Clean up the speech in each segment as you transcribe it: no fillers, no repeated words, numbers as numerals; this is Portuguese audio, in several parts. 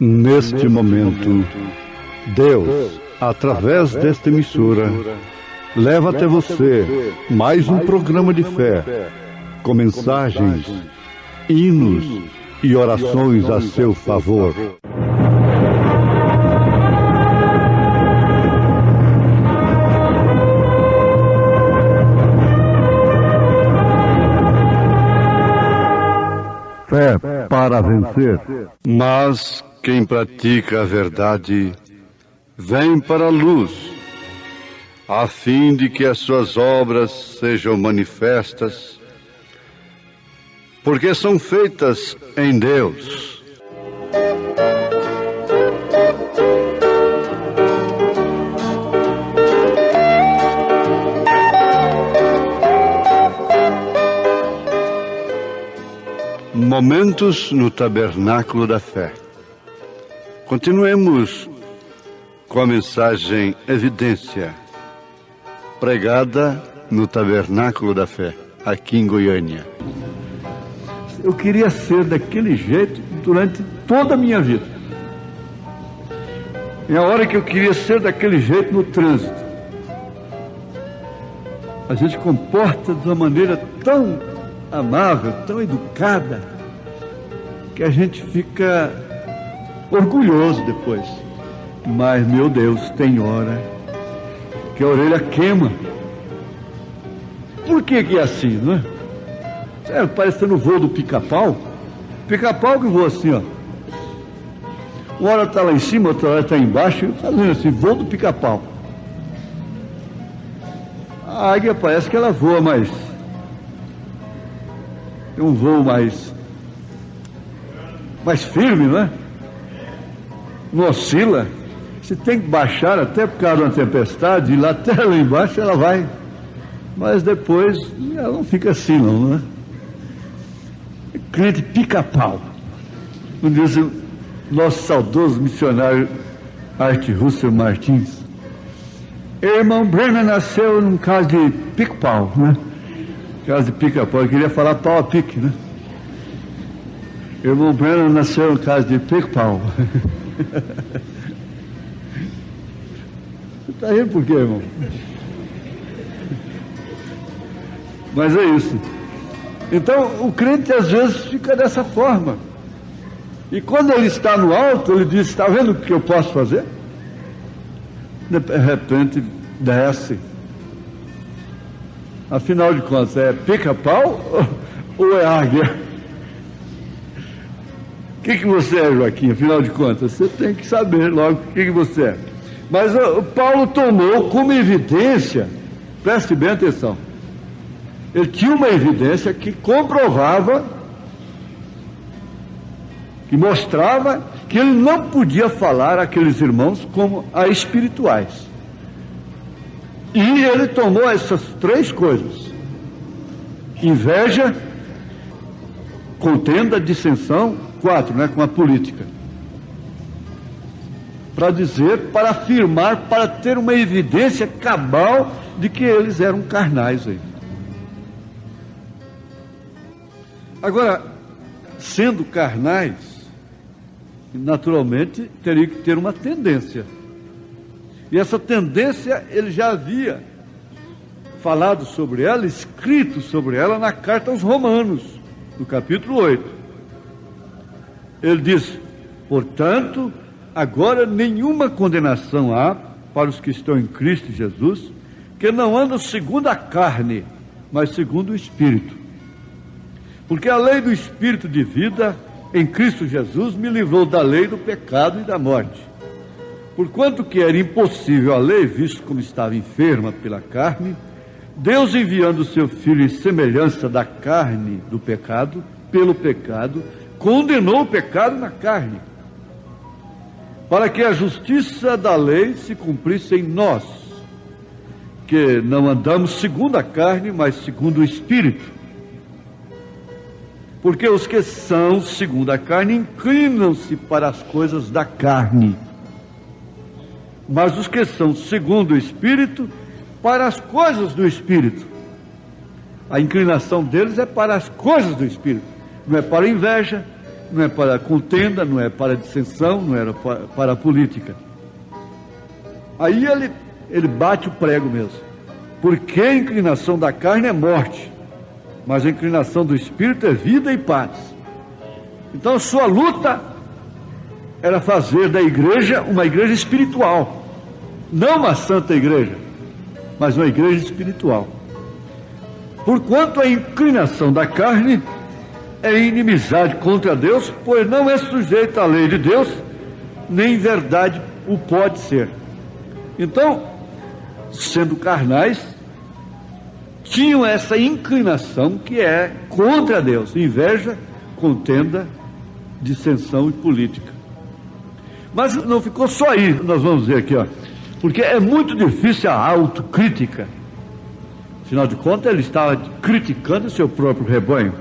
Neste momento, Deus, através desta emissora, leva até você mais um programa de fé, com mensagens, hinos e orações a seu favor. Fé para vencer. Mas quem pratica a verdade vem para a luz, a fim de que as suas obras sejam manifestas, porque são feitas em Deus. Momentos no Tabernáculo da Fé. Continuemos com a mensagem Evidência, pregada no Tabernáculo da Fé, aqui em Goiânia. Eu queria ser daquele jeito durante toda a minha vida. E a hora que eu queria ser daquele jeito no trânsito. A gente comporta de uma maneira tão amável, tão educada, que a gente fica orgulhoso depois. Mas, meu Deus, tem hora que a orelha queima. Por que é assim, não é? É, parecendo o voo do pica-pau. Pica-pau que voa assim, ó. Uma hora está lá em cima, outra hora está embaixo, fazendo assim, voo do pica-pau. A águia parece que ela voa mais. Tem um voo mais firme, não é? Não oscila. Você tem que baixar até por causa de uma tempestade, e lá até lá embaixo ela vai. Mas depois ela não fica assim não é? Crente pica-pau. Como diz o nosso saudoso missionário Art Russell Martins. Irmão Brennan nasceu num caso de pica-pau, né? Caso de pica-pau, eu queria falar pau a pique, né? Irmão Brennan nasceu no caso de pica-pau. Você está rindo por quê, irmão? Mas é isso. Então, o crente às vezes fica dessa forma. E quando ele está no alto, ele diz, está vendo o que eu posso fazer? De repente, desce. Afinal de contas, é pica-pau ou é águia? O que você é, Joaquim? Afinal de contas, você tem que saber logo o que você é. Mas o Paulo tomou como evidência, preste bem atenção, ele tinha uma evidência que comprovava, que mostrava que ele não podia falar àqueles irmãos como a espirituais. E ele tomou essas três coisas: inveja, contenda, dissensão, 4, né, com a política. Para dizer, para afirmar, para ter uma evidência cabal de que eles eram carnais aí. Agora, sendo carnais, naturalmente teria que ter uma tendência. E essa tendência ele já havia falado sobre ela, escrito sobre ela na carta aos Romanos, no capítulo 8. Ele diz, portanto, agora nenhuma condenação há para os que estão em Cristo Jesus, que não andam segundo a carne, mas segundo o Espírito. Porque a lei do Espírito de vida em Cristo Jesus me livrou da lei do pecado e da morte. Porquanto que era impossível a lei, visto como estava enferma pela carne, Deus enviando o seu Filho em semelhança da carne do pecado, pelo pecado, condenou o pecado na carne, para que a justiça da lei se cumprisse em nós, que não andamos segundo a carne, mas segundo o Espírito. Porque os que são segundo a carne inclinam-se para as coisas da carne, mas os que são segundo o Espírito, para as coisas do Espírito. A inclinação deles é para as coisas do Espírito, não é para a inveja, não é para contenda, não é para dissensão, não era para a política. Aí ele bate o prego mesmo. Porque a inclinação da carne é morte, mas a inclinação do espírito é vida e paz. Então a sua luta era fazer da igreja uma igreja espiritual, não uma santa igreja, mas uma igreja espiritual. Porquanto a inclinação da carne é inimizade contra Deus, pois não é sujeita à lei de Deus, nem em verdade o pode ser. Então, sendo carnais, tinham essa inclinação que é contra Deus: inveja, contenda, dissensão e política. Mas não ficou só aí, nós vamos ver aqui, ó, porque é muito difícil a autocrítica. Afinal de contas, ele estava criticando o seu próprio rebanho.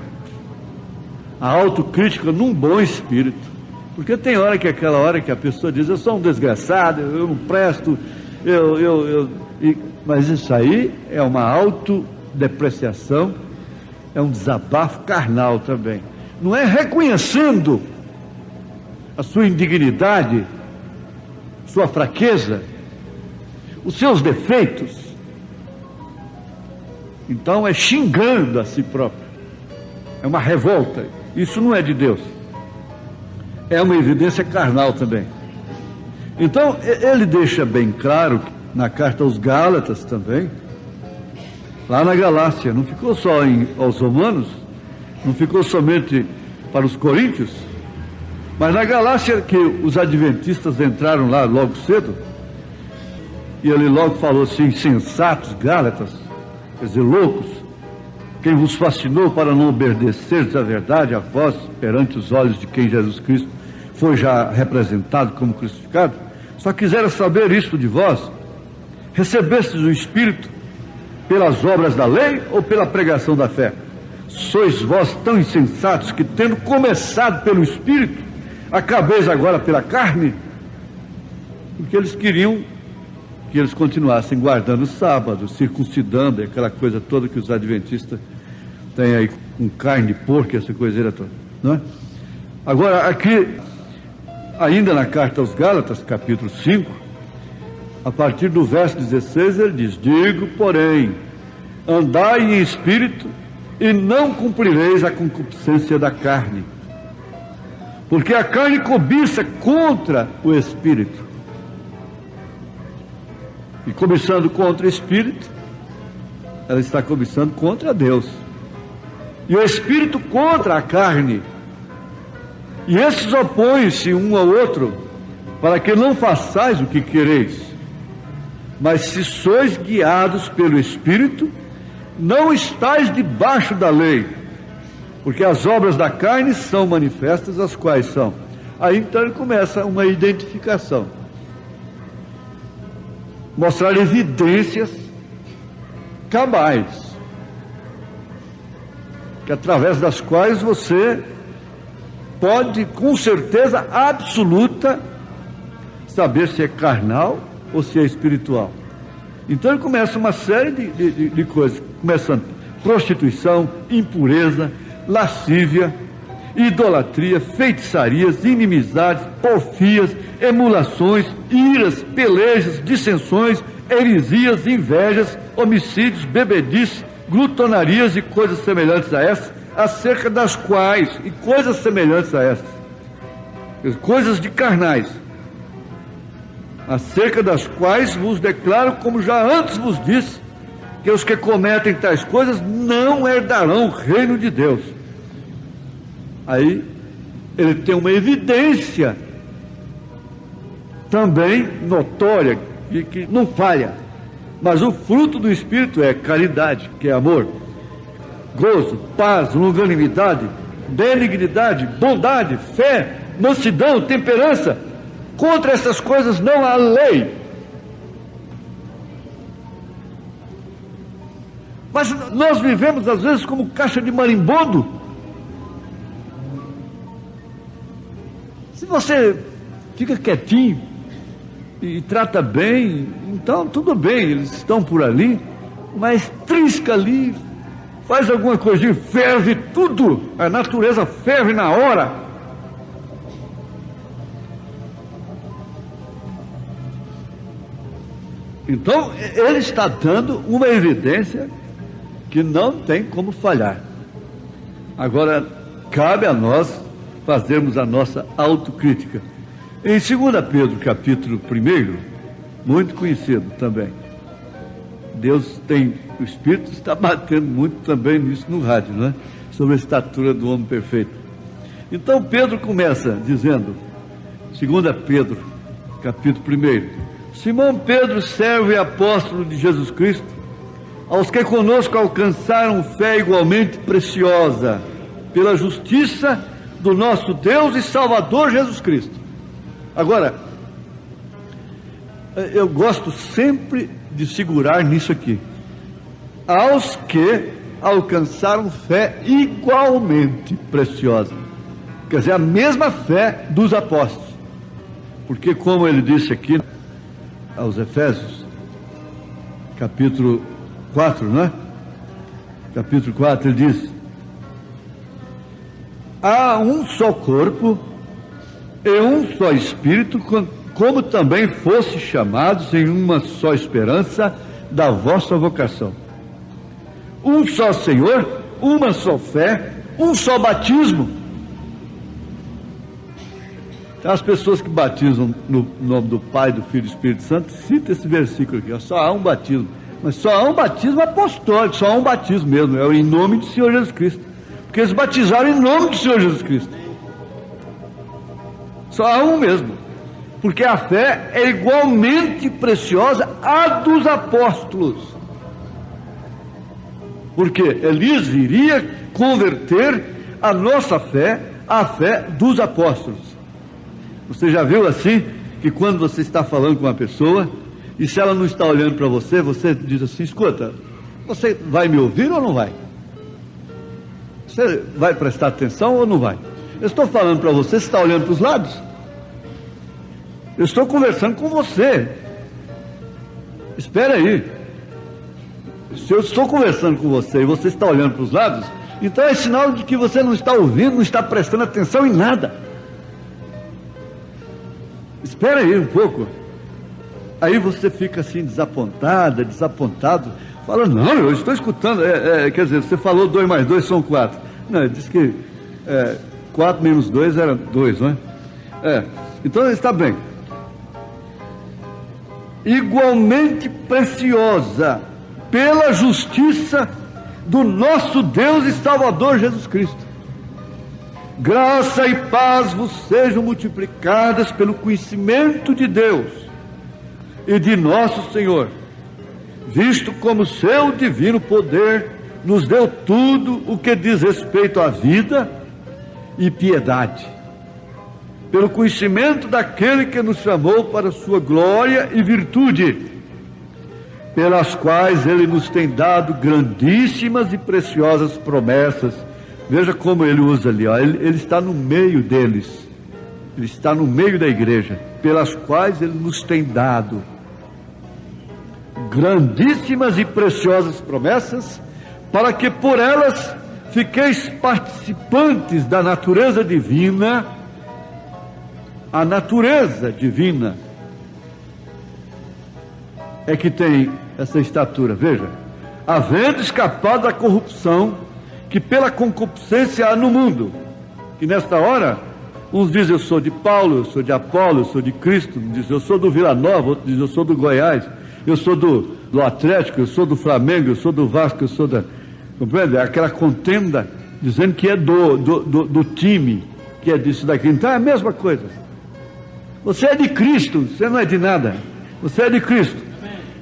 A autocrítica num bom espírito. Porque tem hora que aquela hora que a pessoa diz: eu sou um desgraçado, eu não presto, mas isso aí é uma autodepreciação, é um desabafo carnal também. Não é reconhecendo a sua indignidade, sua fraqueza, os seus defeitos. Então é xingando a si próprio. É uma revolta. Isso não é de Deus. É uma evidência carnal também. Então ele deixa bem claro na carta aos Gálatas também, lá na Galácia, não ficou só aos Romanos, não ficou somente para os Coríntios, mas na Galácia, que os adventistas entraram lá logo cedo, e ele logo falou assim: insensatos Gálatas, quer dizer, loucos, quem vos fascinou para não obedecerdes à verdade, a vós, perante os olhos de quem Jesus Cristo foi já representado como crucificado, só quisera saber isto de vós: recebestes o Espírito pelas obras da lei ou pela pregação da fé? Sois vós tão insensatos que, tendo começado pelo Espírito, acabeis agora pela carne? Porque eles queriam que eles continuassem guardando o sábado, circuncidando, aquela coisa toda que os adventistas têm aí com carne de porco, essa coiseira toda, não é? Agora, aqui, ainda na carta aos Gálatas, capítulo 5, a partir do verso 16, ele diz: digo, porém, andai em espírito e não cumprireis a concupiscência da carne, porque a carne cobiça contra o espírito, e cobiçando contra o espírito, ela está cobiçando contra Deus, e o espírito contra a carne, e esses opõem-se um ao outro, para que não façais o que quereis. Mas se sois guiados pelo Espírito, não estáis debaixo da lei, porque as obras da carne são manifestas, as quais são. Aí então ele começa uma identificação, mostrar evidências cabais, que através das quais você pode, com certeza absoluta, saber se é carnal ou se é espiritual. Então ele começa uma série de coisas, começando prostituição, impureza, lascívia, idolatria, feitiçarias, inimizades, porfias, emulações, iras, pelejas, dissensões, heresias, invejas, homicídios, bebedices, glutonarias e coisas semelhantes a essas, acerca das quais, e coisas semelhantes a essas, coisas de carnais, acerca das quais vos declaro, como já antes vos disse, que os que cometem tais coisas não herdarão o reino de Deus. Aí ele tem uma evidência também notória e que não falha, mas o fruto do Espírito é caridade, que é amor, gozo, paz, longanimidade, benignidade, bondade, fé, mansidão, temperança. Contra essas coisas não há lei. Mas nós vivemos às vezes como caixa de marimbondo. Se você fica quietinho e trata bem, então tudo bem, eles estão por ali, mas trisca ali, faz alguma coisinha, ferve tudo, a natureza ferve na hora, Então, ele está dando uma evidência que não tem como falhar. Agora, cabe a nós fazermos a nossa autocrítica. Em 2 Pedro, capítulo 1, muito conhecido também, Deus tem, o Espírito está batendo muito também nisso no rádio, não é? Sobre a estatura do homem perfeito. Então Pedro começa dizendo, 2 Pedro, capítulo 1, Simão Pedro, servo e apóstolo de Jesus Cristo, aos que conosco alcançaram fé igualmente preciosa, pela justiça do nosso Deus e Salvador Jesus Cristo. Agora, eu gosto sempre de segurar nisso aqui. Aos que alcançaram fé igualmente preciosa. Quer dizer, a mesma fé dos apóstolos. Porque como ele disse aqui aos Efésios, capítulo 4, não é? Capítulo 4, ele diz: há um só corpo e um só Espírito, como também fosse chamados em uma só esperança da vossa vocação. Um só Senhor, uma só fé, um só batismo. As pessoas que batizam no nome do Pai, do Filho e do Espírito Santo, cita esse versículo aqui, ó, só há um batismo. Mas só há um batismo apostólico, só há um batismo mesmo, é em nome do Senhor Jesus Cristo. Porque eles batizaram em nome do Senhor Jesus Cristo. Só há um mesmo. Porque a fé é igualmente preciosa à dos apóstolos. Porque Elias iria converter a nossa fé à fé dos apóstolos. Você já viu assim, que quando você está falando com uma pessoa, e se ela não está olhando para você, você diz assim: escuta, você vai me ouvir ou não vai? Você vai prestar atenção ou não vai? Eu estou falando para você, você está olhando para os lados? Eu estou conversando com você. Espera aí. Se eu estou conversando com você e você está olhando para os lados, então é sinal de que você não está ouvindo, não está prestando atenção em nada. Espera aí um pouco. Aí você fica assim desapontado, fala: não, eu estou escutando. Quer dizer, você falou 2 mais 2 são 4. Não, ele disse que 4 menos 2 era 2, não é? Então está bem. Igualmente preciosa pela justiça do nosso Deus e Salvador Jesus Cristo. Graça e paz vos sejam multiplicadas pelo conhecimento de Deus e de nosso Senhor, visto como seu divino poder nos deu tudo o que diz respeito à vida e piedade, pelo conhecimento daquele que nos chamou para sua glória e virtude, pelas quais ele nos tem dado grandíssimas e preciosas promessas. Veja como ele usa ali, ó. Ele está no meio deles, ele está no meio da igreja, pelas quais ele nos tem dado grandíssimas e preciosas promessas, para que por elas fiqueis participantes da natureza divina. A natureza divina é que tem essa estatura, veja, havendo escapado da corrupção que pela concupiscência há no mundo. Que nesta hora, uns dizem: eu sou de Paulo, eu sou de Apolo, eu sou de Cristo. Um diz: eu sou do Vila Nova. Outro diz: eu sou do Goiás, eu sou do Atlético, eu sou do Flamengo, eu sou do Vasco, eu sou da... Compreende? É aquela contenda dizendo que é do time, que é disso daqui. Então é a mesma coisa. Você é de Cristo, você não é de nada. Você é de Cristo.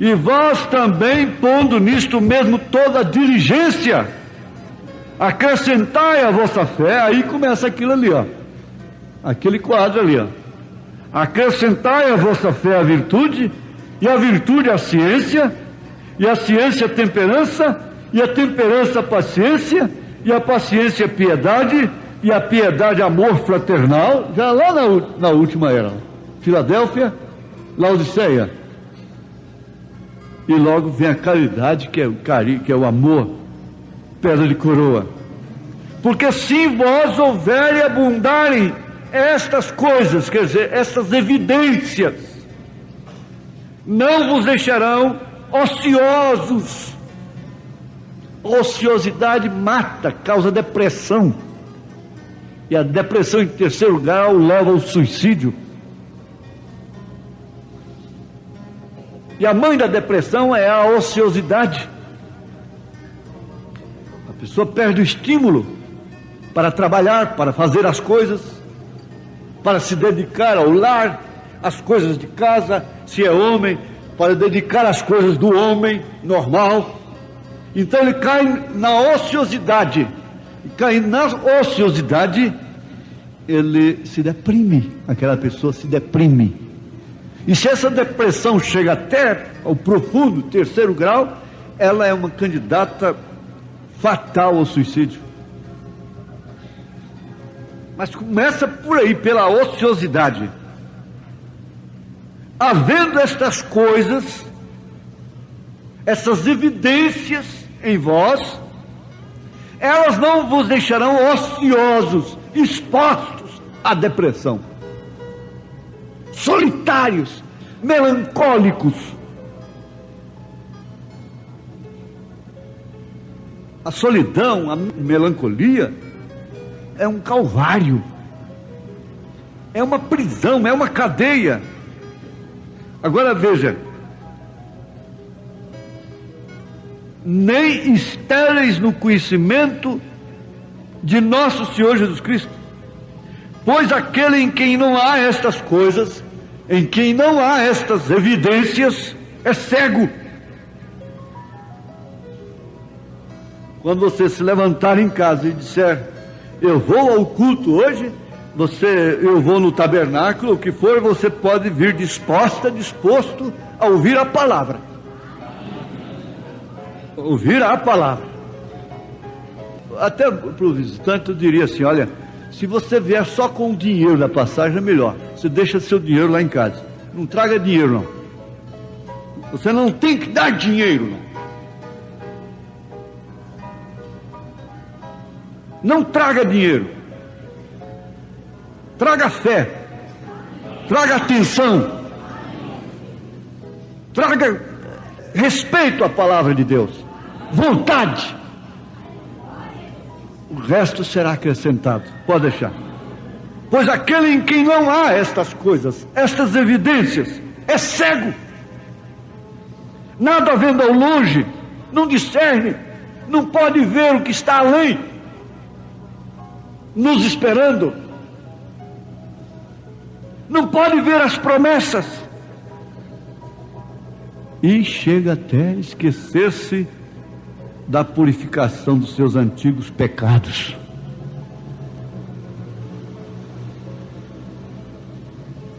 E vós também, pondo nisto mesmo toda a diligência, acrescentai a vossa fé. Aí começa aquilo ali, ó, aquele quadro ali, ó. Acrescentai a vossa fé a virtude, e a virtude a ciência, e a ciência a temperança, e a temperança a paciência, e a paciência a piedade, e a piedade amor fraternal. Já lá na última era, Filadélfia, Laodiceia. E logo vem a caridade, que é o carinho, que é o amor, pedra de coroa. Porque se em vós houver e abundarem estas coisas, quer dizer, essas evidências Não vos deixarão ociosos. Ociosidade mata, causa depressão. E a depressão, em terceiro grau, leva ao suicídio. E a mãe da depressão é a ociosidade. A pessoa perde o estímulo para trabalhar, para fazer as coisas, para se dedicar ao lar, às coisas de casa, se é homem, para dedicar às coisas do homem normal. Então ele cai na ociosidade. E cai na ociosidade, ele se deprime. Aquela pessoa se deprime. E se essa depressão chega até ao profundo terceiro grau, ela é uma candidata fatal ao suicídio. Mas começa por aí, pela ociosidade. Havendo estas coisas, essas evidências em vós, elas não vos deixarão ociosos, expostos à depressão, solitários, melancólicos. A solidão, a melancolia é um calvário, é uma prisão, é uma cadeia. Agora veja, nem estéreis no conhecimento de nosso Senhor Jesus Cristo, pois aquele em quem não há estas coisas, em quem não há estas evidências, é cego. Quando você se levantar em casa e disser, eu vou ao culto hoje, eu vou no tabernáculo, o que for, você pode vir disposto a ouvir a palavra. Ouvir a palavra. Até para o visitante eu diria assim, olha, se você vier só com o dinheiro da passagem é melhor. Você deixa seu dinheiro lá em casa. Não traga dinheiro não. Você não tem que dar dinheiro não. Não traga dinheiro. Traga fé. Traga atenção. Traga respeito à palavra de Deus. Vontade. O resto será acrescentado. Pode deixar. Pois aquele em quem não há estas coisas, estas evidências, é cego. Nada vendo ao longe, não discerne, não pode ver o que está além, nos esperando. Não pode ver as promessas. E chega até esquecer-se da purificação dos seus antigos pecados.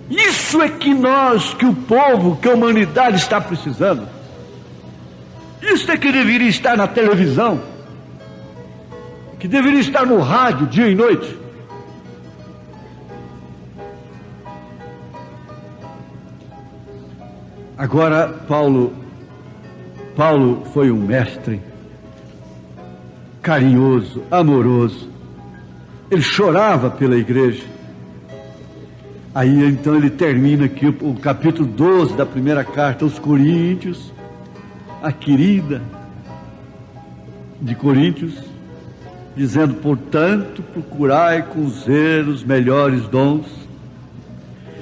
Isso é que o povo, que a humanidade está precisando. Isso é que deveria estar na televisão, que deveria estar no rádio dia e noite. Agora, Paulo foi um mestre carinhoso, amoroso. Ele chorava pela igreja. Aí então ele termina aqui o capítulo 12 da primeira carta aos Coríntios, a querida de Coríntios, dizendo, portanto, procurai com zelo os melhores dons,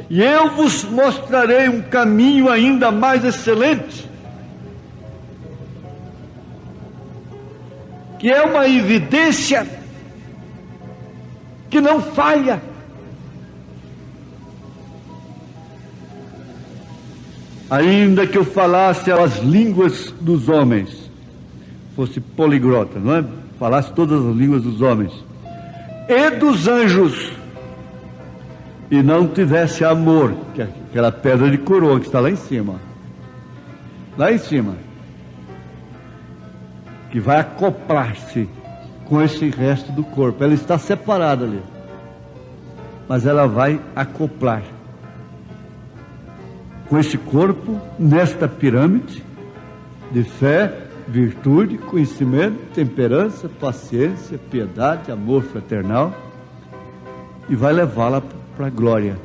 e eu vos mostrarei um caminho ainda mais excelente, que é uma evidência que não falha. Ainda que eu falasse as línguas dos homens, fosse poliglota, não é? Falasse todas as línguas dos homens e dos anjos, e não tivesse amor, que é aquela pedra de coroa que está lá em cima, que vai acoplar-se com esse resto do corpo. Ela está separada ali, mas ela vai acoplar com esse corpo nesta pirâmide de fé, virtude, conhecimento, temperança, paciência, piedade, amor fraternal, e vai levá-la para a glória.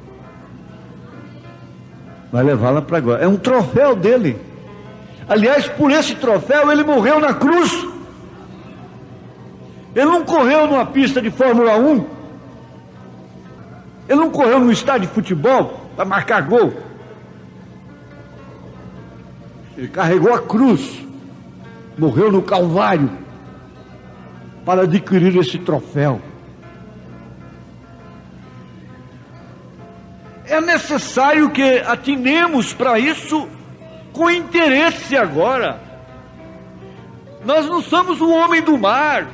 vai levá-la para a glória. É um troféu dele. Aliás, por esse troféu ele morreu na cruz. Ele não correu numa pista de Fórmula 1. Ele não correu num estádio de futebol para marcar gol. Ele carregou a cruz, morreu no Calvário para adquirir esse troféu. É necessário que atinemos para isso com interesse agora. Nós não somos o homem do mar.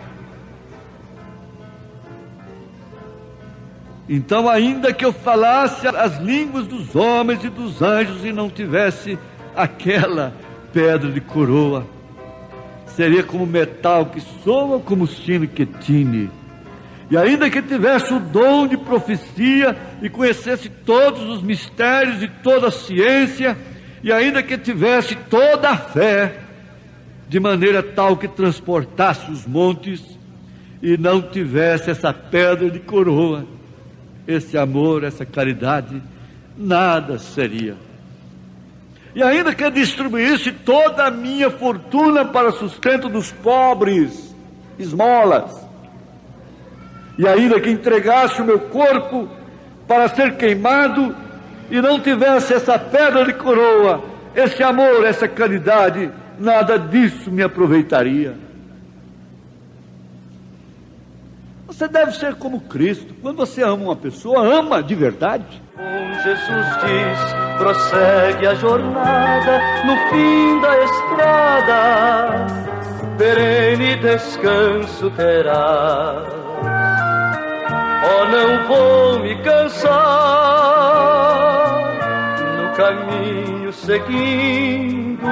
Então, ainda que eu falasse as línguas dos homens e dos anjos e não tivesse aquela pedra de coroa, seria como metal que soa, como sino que tine. E ainda que tivesse o dom de profecia e conhecesse todos os mistérios e toda a ciência, e ainda que tivesse toda a fé, de maneira tal que transportasse os montes, e não tivesse essa pedra de coroa, esse amor, essa caridade, nada seria. E ainda que eu distribuísse toda a minha fortuna para sustento dos pobres, esmolas, e ainda que entregasse o meu corpo para ser queimado, e não tivesse essa pedra de coroa, esse amor, essa caridade, nada disso me aproveitaria. Você deve ser como Cristo. Quando você ama uma pessoa, ama de verdade. Com Jesus diz, prossegue a jornada, no fim da estrada, perene descanso terás. Oh, não vou me cansar, no caminho seguindo,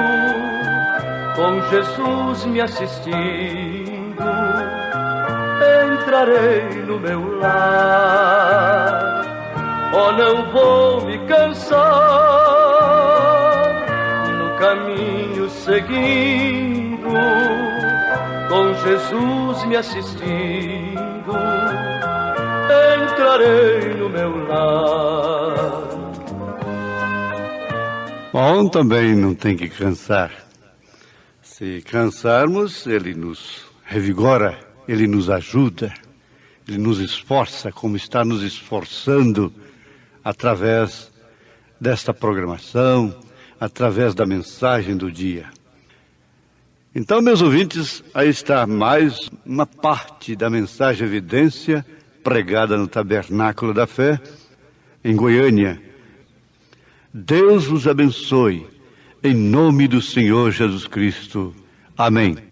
com Jesus me assistindo, entrarei no meu lar. Oh, não vou me cansar, no caminho seguindo, com Jesus me assistindo, entrarei no meu lar. Bom, também não tem que cansar. Se cansarmos, ele nos revigora, ele nos ajuda, ele nos esforça, como está nos esforçando através desta programação, através da mensagem do dia. Então, meus ouvintes, aí está mais uma parte da mensagem Evidência, pregada no Tabernáculo da Fé, em Goiânia. Deus os abençoe, em nome do Senhor Jesus Cristo. Amém.